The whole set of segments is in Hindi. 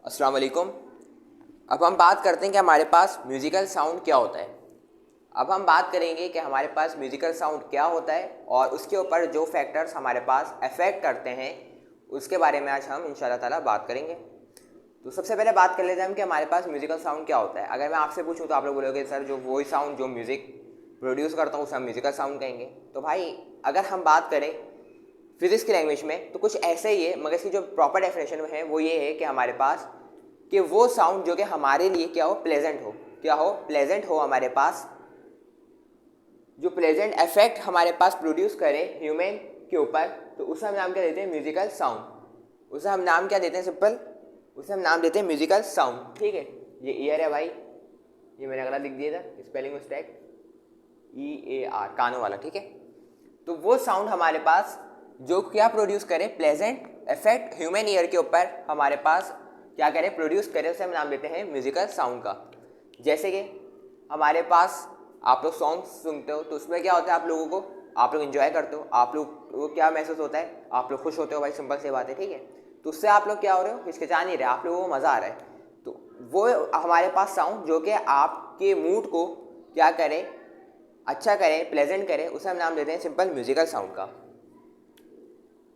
अस्सलाम वालेकुम। अब हम बात करते हैं कि हमारे पास म्यूज़िकल साउंड क्या होता है। अब हम बात करेंगे कि हमारे पास म्यूज़िकल साउंड क्या होता है और उसके ऊपर जो फैक्टर्स हमारे पास अफेक्ट करते हैं उसके बारे में आज हम इंशाल्लाह ताला बात करेंगे। तो सबसे पहले बात कर लेते हैं हम कि हमारे पास म्यूज़िकल साउंड क्या होता है। अगर मैं आपसे पूछूं तो आप लोग बोलोगे सर जो वॉइस साउंड जो म्यूज़िक प्रोड्यूस करता हूँ उसे हम म्यूज़िकल साउंड कहेंगे। तो भाई अगर हम बात करें फिज़िक्स की लैंग्वेज में तो कुछ ऐसे ही है, मगर इसकी जो प्रॉपर डेफिनेशन है वो ये है कि हमारे पास कि वो साउंड जो कि हमारे लिए क्या हो, प्लेजेंट हो, क्या हो, प्लेजेंट हो, हमारे पास जो प्लेजेंट इफेक्ट हमारे पास प्रोड्यूस करे ह्यूमन के ऊपर, तो उसे हम नाम क्या देते हैं, म्यूजिकल साउंड। उसे हम नाम क्या देते हैं, सिंपल, उसे हम नाम देते हैं म्यूजिकल साउंड। ठीक है, ये ईयर है भाई, ये मैंने गलत लिख दिया था, स्पेलिंग मिस्टेक, EAR, कानों वाला। ठीक है, तो वो साउंड हमारे पास जो क्या प्रोड्यूस करे, प्लेजेंट इफेक्ट ह्यूमन ईयर के ऊपर हमारे पास क्या करे, प्रोड्यूस करे, उसे हम नाम देते हैं म्यूजिकल साउंड का। जैसे कि हमारे पास आप लोग सॉन्ग सुनते हो तो उसमें क्या होता है, आप लोगों को, आप लोग एंजॉय करते हो, आप लोग को क्या महसूस होता है, आप लोग खुश होते हो भाई, सिंपल सी बात है। ठीक है, तो उससे आप लोग क्या हो रहे हो, हिचकिचा नहीं रहे, आप लोगों को मज़ा आ रहा है। तो वो हमारे पास साउंड जो कि आपके मूड को क्या करे, अच्छा करे, प्लेजेंट करे, उसे हम नाम देते हैं सिंपल म्यूजिकल साउंड का।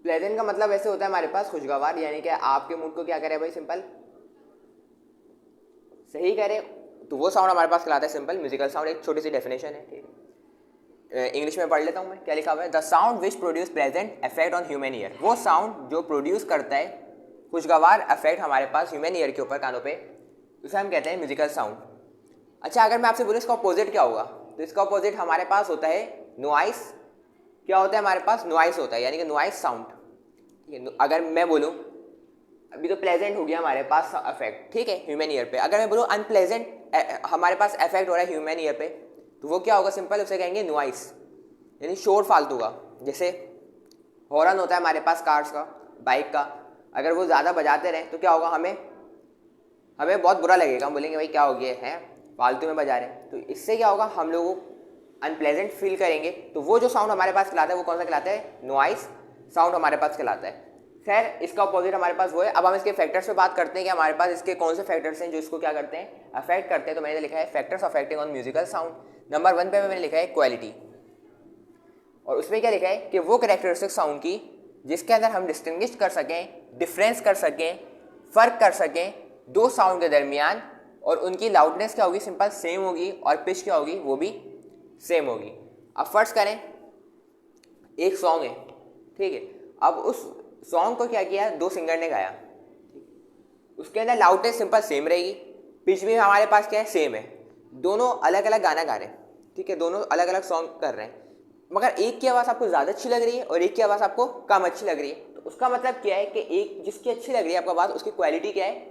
प्लेजेंट का मतलब ऐसे होता है हमारे पास खुशगवार, यानी कि आपके मूड को क्या करे भाई, सिंपल सही करे, तो वो साउंड हमारे पास कहलाता है सिंपल म्यूजिकल साउंड। एक छोटी सी डेफिनेशन है, ठीक है, इंग्लिश में पढ़ लेता हूँ मैं, क्या लिखा हुआ है, the sound which produce pleasant effect on human ear. वो साउंड जो प्रोड्यूस करता है खुशगवार इफेक्ट हमारे पास ह्यूमन ईयर के ऊपर, कानों पे, उसे हम कहते हैं म्यूजिकल साउंड। अच्छा, अगर मैं आपसे बोलूँ इसका अपोजिट क्या होगा, तो इसका अपोजिट हमारे पास होता है नॉइस। क्या होता है हमारे पास, नॉइस होता है, यानी कि नॉइस साउंड। ठीक है, अगर मैं बोलूँ, अभी तो प्लेजेंट हो गया हमारे पास इफेक्ट, ठीक है, ह्यूमन ईयर पे, अगर मैं बोलूँ अनप्लेजेंट हमारे पास इफेक्ट हो रहा है ह्यूमन ईयर पे, तो वो क्या होगा, सिंपल उसे कहेंगे नॉइस, यानी शोर फालतू का। जैसे हॉर्न होता है हमारे पास कार्स का, बाइक का, अगर वो ज़्यादा बजाते रहें तो क्या होगा, हमें हमें बहुत बुरा लगेगा, हम बोलेंगे भाई क्या हो गया है, फालतू में बजा रहे हैं। तो इससे क्या होगा, हम लोग अनप्लेजेंट फील करेंगे। तो वो जो साउंड हमारे पास कहलाता है वो कौन सा कहलाता है, नॉइस साउंड हमारे पास कहलाता है। खैर, इसका अपोजिट हमारे पास वो है। अब हम इसके फैक्टर्स पे बात करते हैं कि हमारे पास इसके कौन से फैक्टर्स हैं जो इसको क्या करते हैं, अफेक्ट करते हैं। तो मैंने लिखा है factors affecting on musical sound. Number 1 पे मैंने लिखा है क्वालिटी, और उसमें क्या लिखा है कि वो कैरेक्टरिस्टिक साउंड की जिसके अंदर हम डिस्टिंग्विश कर सकें, डिफरेंस कर सकें, फ़र्क कर सकें दो साउंड के दरमियान, और उनकी लाउडनेस क्या होगी, सिंपल सेम होगी, और पिच क्या होगी, वो भी सेम होगी। अब फर्स्ट करें, एक सॉन्ग है, ठीक है, अब उस सॉन्ग को क्या किया, दो सिंगर ने गाया, उसके अंदर लाउडनेस सिंपल सेम रहेगी, पिच भी हमारे पास क्या है, सेम है, दोनों अलग अलग गाना गा रहे हैं, ठीक है, दोनों अलग अलग सॉन्ग कर रहे हैं, मगर एक की आवाज़ आपको ज़्यादा अच्छी लग रही है और एक की आवाज़ आपको कम अच्छी लग रही है। तो उसका मतलब क्या है कि एक जिसकी अच्छी लग रही है आपको आवाज़, उसकी क्वालिटी क्या है,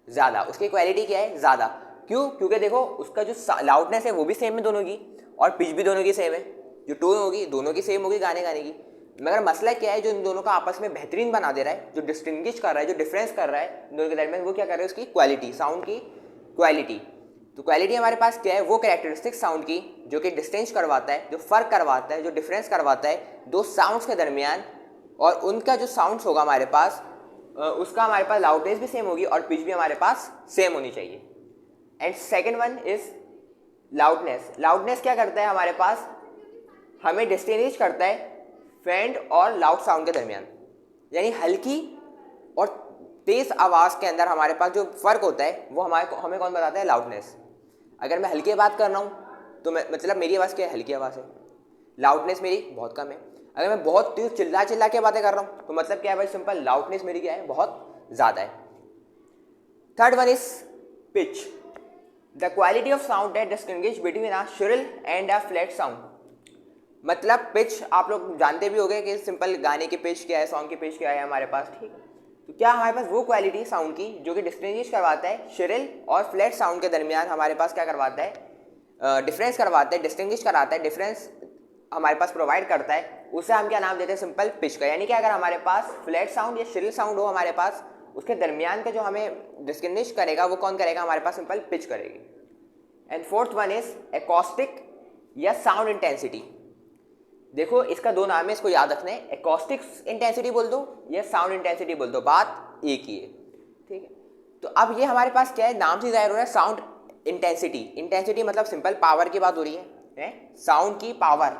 ज़्यादा, उसकी क्वालिटी क्या है, ज़्यादा। क्यों, क्योंकि देखो उसका जो लाउडनेस है वो भी सेम है दोनों की, और पिच भी दोनों की सेम है, जो टोन होगी दोनों की सेम होगी गाने गाने की। मगर मसला क्या है, जो इन दोनों का आपस में बेहतरीन बना दे रहा है, जो डिस्टिंग्विश कर रहा है, जो डिफरेंस कर रहा है इन दोनों के दरमियान, वो क्या कर रहा है, उसकी क्वालिटी, साउंड की क्वालिटी। तो क्वालिटी हमारे पास क्या है, वो कैरेक्टरिस्टिक साउंड की जो कि डिस्टिंग्विश करवाता है, जो फ़र्क करवाता है, जो डिफरेंस करवाता है दो साउंड्स के दरमियान, और उनका जो साउंड्स होगा हमारे पास, उसका हमारे पास लाउडनेस भी सेम होगी और पिच भी हमारे पास सेम होनी चाहिए। And second one is loudness. Loudness क्या करता है हमारे पास, हमें डिस्टिंग्विश करता है फेंट और लाउड साउंड के दरमियान, यानी हल्की और तेज़ आवाज़ के अंदर हमारे पास जो फ़र्क होता है वो हमें कौन बताता है, लाउडनेस। अगर मैं हल्की बात कर रहा हूँ तो मैं मतलब मेरी आवाज़ क्या है, हल्की आवाज़ है, लाउडनेस मेरी बहुत कम है। अगर मैं बहुत तेज चिल्ला चिल्ला के बातें कर रहा हूँ तो मतलब क्या है भाई, सिंपल लाउडनेस मेरी क्या है, बहुत ज़्यादा है। Third one is pitch, the quality of sound that distinguish between a shrill and a flat sound. मतलब पिच आप लोग जानते भी होंगे कि सिंपल गाने की पिच क्या है, सॉन्ग की पिच क्या है हमारे पास, ठीक है। तो क्या हमारे पास वो क्वालिटी साउंड की जो कि डिस्टिंग्विश करवाता है श्रिल और फ्लैट साउंड के दरमियान, हमारे पास क्या करवाता है, डिफरेंस करवाता है, डिस्टिंग्विश कराता है, डिफरेंस हमारे पास प्रोवाइड करता है, उसे हम क्या नाम देते हैं, सिंपल पिच का। यानी कि अगर हमारे पास फ्लैट साउंड या श्रिल साउंड हो हमारे पास, उसके दरमियान का जो हमें डिस्टिंग्विश करेगा वो कौन करेगा, हमारे पास सिंपल पिच करेगी। And fourth one is acoustic या साउंड इंटेंसिटी। देखो इसका दो नाम है, इसको याद रखना है, एकॉस्टिक इंटेंसिटी बोल दो या साउंड इंटेंसिटी बोल दो, बात एक ही है, ठीक है। तो तो अब ये हमारे पास क्या है, नाम से जाहिर हो रहा है साउंड इंटेंसिटी। इंटेंसिटी मतलब सिंपल पावर की बात हो रही है साउंड की पावर।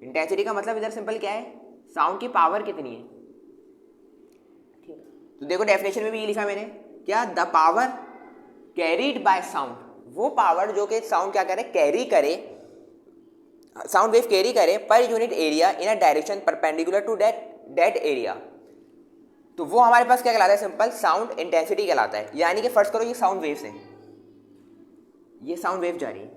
इंटेंसिटी का मतलब इधर सिंपल क्या है, साउंड की पावर कितनी है। तो देखो डेफिनेशन में भी ये लिखा मैंने, क्या, the power carried by sound, वो पावर जो कि साउंड क्या करे, कैरी करे, साउंड वेव कैरी करे पर unit area in a direction perpendicular to that area. तो वो हमारे पास क्या कहलाता है, सिंपल साउंड इंटेंसिटी कहलाता है। यानी कि फर्स्ट करो ये साउंड वेव्स है, ये साउंड वेव जा रही है,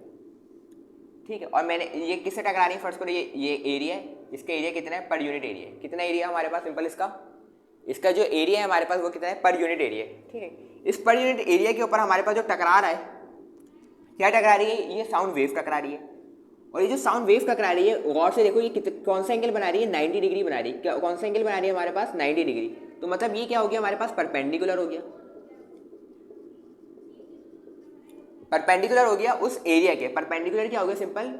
ठीक है, और मैंने ये किससे टकरा रही है, फर्स्ट करो ये एरिया है, इसका एरिया कितना है, पर यूनिट एरिया। कितना एरिया हमारे पास, सिंपल इसका जो एरिया है हमारे पास वो कितना है, पर यूनिट एरिया, ठीक है। इस पर यूनिट एरिया के ऊपर हमारे पास जो टकरा रहा है, क्या टकरा रही है, ये साउंड वेव टकरा रही है। और ये जो साउंड वेव टकरा रही है, गौर से देखो ये कौन सा एंगल बना रही है, 90 डिग्री बना रही है। कौन सा एंगल बना रही है हमारे पास, 90 डिग्री। तो मतलब ये क्या हो गया हमारे पास, परपेंडिकुलर हो गया, परपेंडिकुलर हो गया उस एरिया के। परपेंडिकुलर क्या हो गया, सिंपल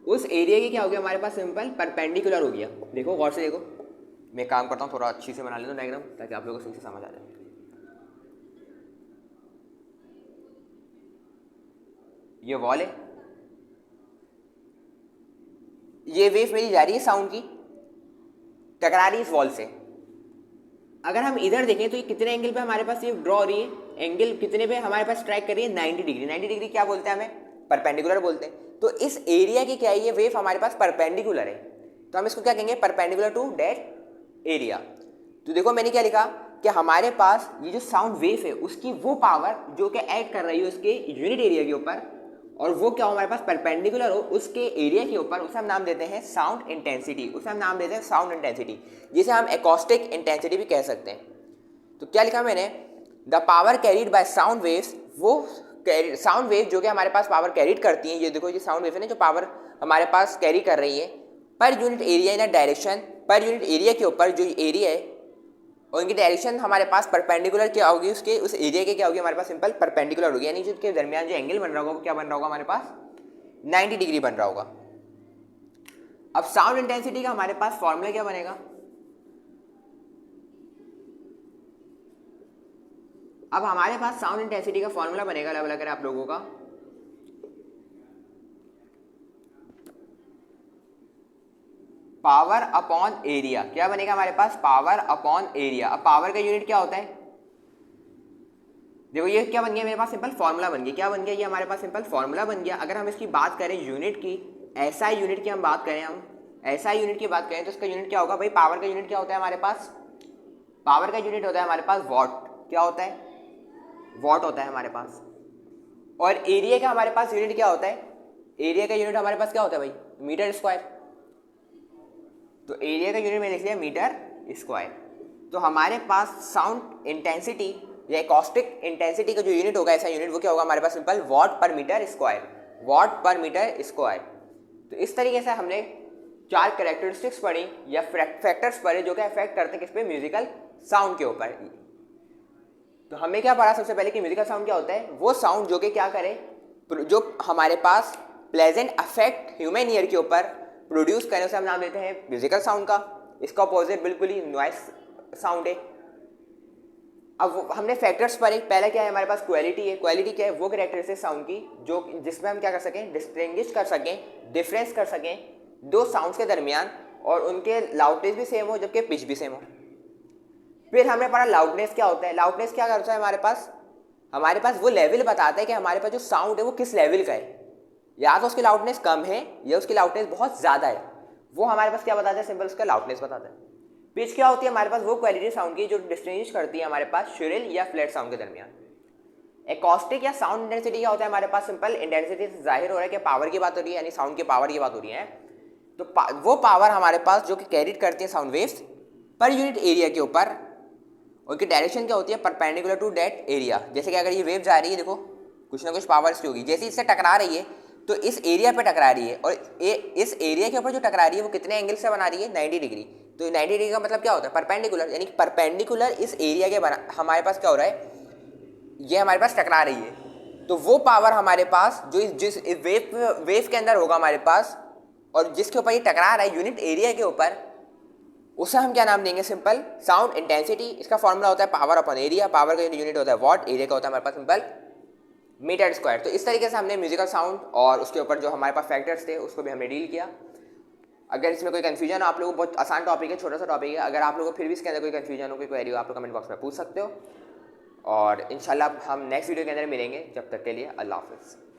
उस एरिया के क्या हो गया हमारे पास, सिंपल परपेंडिकुलर हो गया। देखो गौर से देखो, मैं काम करता हूँ, थोड़ा अच्छी से बना लेता हूँ डायग्राम ताकि आप लोगों को सही से समझ आ जाए। ये वॉल है, ये वेव मेरी जा रही है साउंड की, टकरा रही है इस वॉल से। अगर हम इधर देखें तो ये कितने एंगल पे हमारे पास ये ड्रॉ हो रही है, एंगल कितने पे हमारे पास स्ट्राइक कर रही है, 90 डिग्री। 90 डिग्री क्या बोलते हैं, हमें परपेंडिकुलर बोलते हैं। तो इस एरिया की क्या है, ये वेव हमारे पास परपेंडिकुलर है, तो हम इसको क्या कहेंगे, परपेंडिकुलर टू दैट एरिया। तो देखो मैंने क्या लिखा कि हमारे पास ये जो साउंड वेव है उसकी वो पावर जो कि एक्ट कर रही है उसके यूनिट एरिया के ऊपर, और वो क्या हो हमारे पास, परपेंडिकुलर हो उसके एरिया के ऊपर, उसे हम नाम देते हैं साउंड इंटेंसिटी। उसे हम नाम देते हैं साउंड इंटेंसिटी, जिसे हम एकॉस्टिक इंटेंसिटी भी कह सकते हैं। तो क्या लिखा मैंने, the power carried by sound waves, वो साउंड वेव जो कि हमारे पास पावर कैरीड करती हैं, ये देखो ये साउंड वेव है ना जो पावर हमारे पास कैरी कर रही है, पर unit area in a direction, पर यूनिट एरिया के ऊपर जो एरिया है और इनकी डायरेक्शन हमारे पास परपेंडिकुलर क्या होगी, उसके उस एरिया के क्या होगी हमारे पास, सिंपल परपेंडिकुलर होगी। यानी जिसके दरमियान जो एंगल बन रहा होगा वो क्या बन रहा होगा हमारे पास, 90 डिग्री बन रहा होगा। अब साउंड इंटेंसिटी का हमारे पास फॉर्मूला क्या बनेगा, अब हमारे पास साउंड इंटेंसिटी का फॉर्मूला बनेगा, अलग अलग करें आप लोगों का, पावर अपॉन एरिया। क्या बनेगा हमारे पास, पावर अपॉन एरिया। अब पावर का यूनिट क्या होता है, देखो ये क्या बन गया मेरे पास, सिंपल फॉर्मूला बन गया। क्या बन गया, ये हमारे पास सिंपल फॉर्मूला बन गया। अगर हम इसकी बात करें यूनिट की, एसआई यूनिट की हम बात करें, हम एसआई यूनिट की बात करें तो इसका यूनिट क्या होगा भाई, पावर का यूनिट क्या होता है हमारे पास, पावर का यूनिट होता है हमारे पास वॉट। क्या होता है, वॉट होता है हमारे पास। और एरिया का हमारे पास यूनिट क्या होता है, एरिया का यूनिट हमारे पास क्या होता है भाई, मीटर स्क्वायर। तो एरिया का यूनिट में लिख लिया मीटर स्क्वायर। तो हमारे पास साउंड इंटेंसिटी या एकॉस्टिक इंटेंसिटी का जो यूनिट होगा, ऐसा यूनिट, वो क्या होगा हमारे पास, सिंपल वॉट पर मीटर स्क्वायर, वॉट पर मीटर स्क्वायर। तो इस तरीके से हमने 4 कैरेक्टरिस्टिक्स पढ़ी या फैक्टर्स पढ़े जो कि अफेक्ट करते हैं किस पे, म्यूजिकल साउंड के ऊपर। तो हमने क्या पढ़ा सबसे पहले कि म्यूजिकल साउंड क्या होता है, वो साउंड जो कि क्या करे, जो हमारे पास प्लेजेंट अफेक्ट ह्यूमन ईयर के ऊपर प्रोड्यूस करने से हम नाम देते हैं म्यूजिकल साउंड का। इसका अपोजिट बिल्कुल ही नॉइस साउंड है। अब हमने फैक्टर्स पढ़े, पहला क्या है हमारे पास, क्वालिटी है। क्वालिटी क्या है, वो कैरेक्टरिस्टिक साउंड की जो जिसमें हम क्या कर सकें, डिस्टिंग्विश कर सकें, डिफरेंस कर सकें दो साउंड्स के दरमियान, और उनके लाउडनेस भी सेम हो जबकि पिच भी सेम हो। फिर हमने पढ़ा लाउडनेस क्या होता है। लाउडनेस क्या करता है हमारे पास वो लेवल बताता है कि हमारे पास जो साउंड है वो किस लेवल का है, या तो उसकी लाउडनेस कम है या उसकी लाउडनेस बहुत ज़्यादा है। वो हमारे पास क्या बताता है, सिंपल उसका लाउडनेस बताता है। पिच क्या होती है हमारे पास, वो क्वालिटी साउंड की जो डिस्टिंग्विश करती है हमारे पास श्रिल या फ्लैट साउंड के दरमियान। एकॉस्टिक या साउंड इंटेंसिटी क्या होता है हमारे पास, सिंपल इंटेंसिटी से जाहिर हो रहा है कि पावर की बात हो रही है, यानी साउंड की पावर की बात हो रही है। तो वो पावर हमारे पास जो कि कैरीड करती है साउंड वेव्स पर यूनिट एरिया के ऊपर, उनकी डायरेक्शन क्या होती है, परपेंडिकुलर टू दैट एरिया। जैसे कि अगर ये वेव जा रही है, देखो कुछ ना कुछ पावर इसकी होगी, जैसे इससे टकरा रही है तो इस एरिया पे टकरा रही है, और इस एरिया के ऊपर जो टकरा रही है वो कितने एंगल से बना रही है, 90 डिग्री। तो 90 डिग्री का मतलब क्या होता है, परपेंडिकुलर, यानी परपेंडिकुलर इस एरिया के हमारे पास क्या हो रहा है, ये हमारे पास टकरा रही है। तो वो पावर हमारे पास जो जिस वेव के अंदर होगा हमारे पास, और जिसके ऊपर ये टकरा रहा है यूनिट एरिया के ऊपर, उसे हम क्या नाम देंगे, सिंपल साउंड इंटेंसिटी। इसका फॉर्मूला होता है पावर अपॉन एरिया, पावर का यूनिट होता है वॉट, एरिया का होता है हमारे पास सिंपल मीटर स्क्वायर। तो इस तरीके से हमने म्यूजिकल साउंड और उसके ऊपर जो हमारे पास फैक्टर्स थे उसको भी हमने डील किया। अगर इसमें कोई कन्फ्यूजन आप लोगों को, बहुत आसान टॉपिक है, छोटा सा टॉपिक है, अगर आप लोगों को फिर भी इसके अंदर कोई कन्फ्यूजन हो, कोई क्वेरी हो, आप लोग कमेंट बॉक्स में पूछ सकते हो। और इंशाल्लाह हम नेक्स्ट वीडियो के अंदर मिलेंगे, जब तक के लिए अल्लाह हाफिज़।